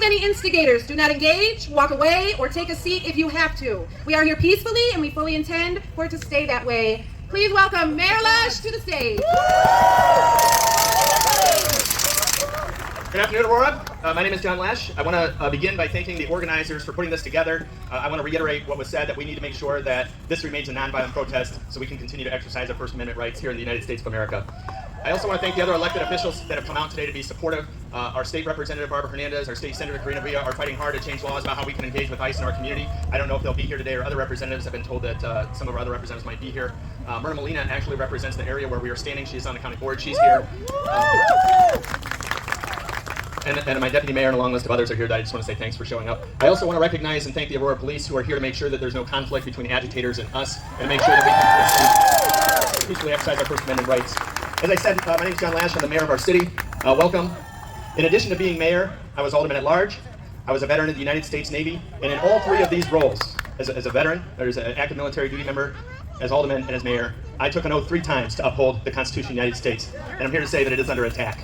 any instigators. Do not engage, walk away, or take a seat if you have to. We are here peacefully, and we fully intend for it to stay that way. Please welcome Mayor Laesch to the stage. Good afternoon, Aurora. My name is John Laesch. I want to begin by thanking the organizers for putting this together. I want to reiterate what was said, that we need to make sure that this remains a nonviolent protest so we can continue to exercise our First Amendment rights here in the United States of America. I also want to thank the other elected officials that have come out today to be supportive. Our state representative, Barbara Hernandez, our state senator, Karina Villa, are fighting hard to change laws about how we can engage with ICE in our community. I don't know if they'll be here today or other representatives. I've been told that some of our other representatives might be here. Myrna Molina actually represents the area where we are standing. She's on the county board. She's here. And my deputy mayor and a long list of others are here that I just want to say thanks for showing up. I also want to recognize and thank the Aurora police who are here to make sure that there's no conflict between agitators and us, and to make sure that we can peacefully exercise our First Amendment rights. As I said, my name is John Laesch. I'm the mayor of our city. Welcome. In addition to being mayor, I was alderman at large. I was a veteran of the United States Navy, and in all three of these roles, as a veteran, as an active military duty member, as alderman, and as mayor, I took an oath 3 times to uphold the Constitution of the United States, and I'm here to say that it is under attack.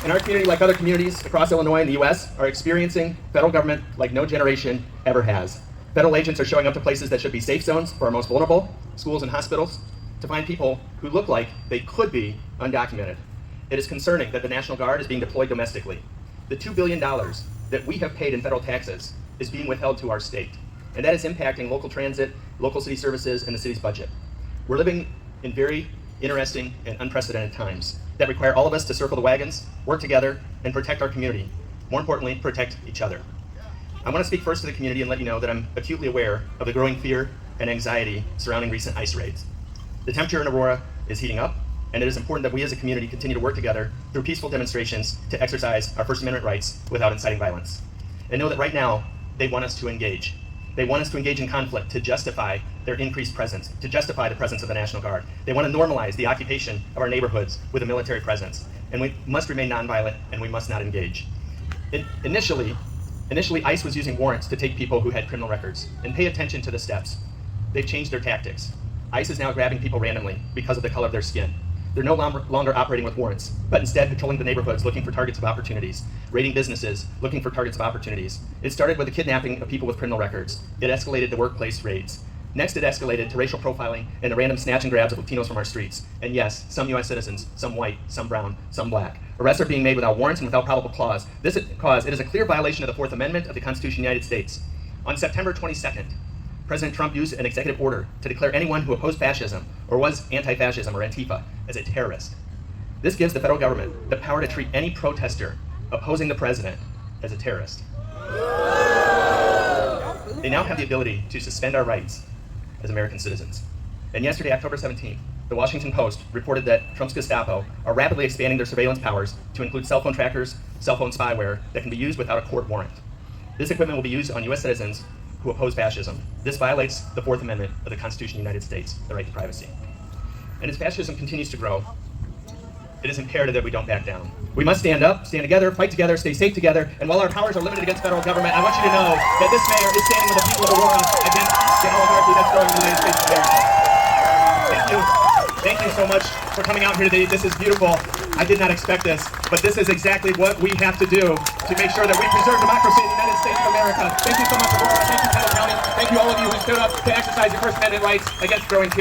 And our community, like other communities across Illinois and the U.S., are experiencing federal government like no generation ever has. Federal agents are showing up to places that should be safe zones for our most vulnerable, schools and hospitals, to find people who look like they could be undocumented. It is concerning that the National Guard is being deployed domestically. The $2 billion that we have paid in federal taxes is being withheld to our state, and that is impacting local transit, local city services, and the city's budget. We're living in very interesting and unprecedented times that require all of us to circle the wagons, work together, and protect our community. More importantly, protect each other. I want to speak first to the community and let you know that I'm acutely aware of the growing fear and anxiety surrounding recent ICE raids. The temperature in Aurora is heating up, and it is important that we as a community continue to work together through peaceful demonstrations to exercise our First Amendment rights without inciting violence. And know that right now, they want us to engage. They want us to engage in conflict to justify their increased presence, to justify the presence of the National Guard. They want to normalize the occupation of our neighborhoods with a military presence. And we must remain nonviolent, and we must not engage. Initially, ICE was using warrants to take people who had criminal records. And pay attention to the steps. They've changed their tactics. ICE is now grabbing people randomly because of the color of their skin. They're no longer operating with warrants, but instead patrolling the neighborhoods looking for targets of opportunities, raiding businesses, looking for targets of opportunities. It started with the kidnapping of people with criminal records. It escalated to workplace raids. Next, it escalated to racial profiling and the random snatch and grabs of Latinos from our streets. And yes, some U.S. citizens, some white, some brown, some black. Arrests are being made without warrants and without probable cause. It is a clear violation of the Fourth Amendment of the Constitution of the United States. On September 22nd, President Trump used an executive order to declare anyone who opposed fascism or was anti-fascism or Antifa as a terrorist. This gives the federal government the power to treat any protester opposing the president as a terrorist. They now have the ability to suspend our rights as American citizens. And yesterday, October 17th, the Washington Post reported that Trump's Gestapo are rapidly expanding their surveillance powers to include cell phone trackers, cell phone spyware that can be used without a court warrant. This equipment will be used on U.S. citizens who oppose fascism. This violates the Fourth Amendment of the Constitution of the United States, the right to privacy. And as fascism continues to grow, it is imperative that we don't back down. We must stand up, stand together, fight together, stay safe together, and while our powers are limited against federal government, I want you to know that this mayor is standing with the people of Aurora against the oligarchy that's growing in the United States of America. Thank you. Thank you so much for coming out here today. This is beautiful. I did not expect this, but this is exactly what we have to do to make sure that we preserve democracy in the United States of America. Thank you so much, Aurora. Thank you, Kendall County. Thank you, all of you who stood up to exercise your First Amendment rights against growing tyranny.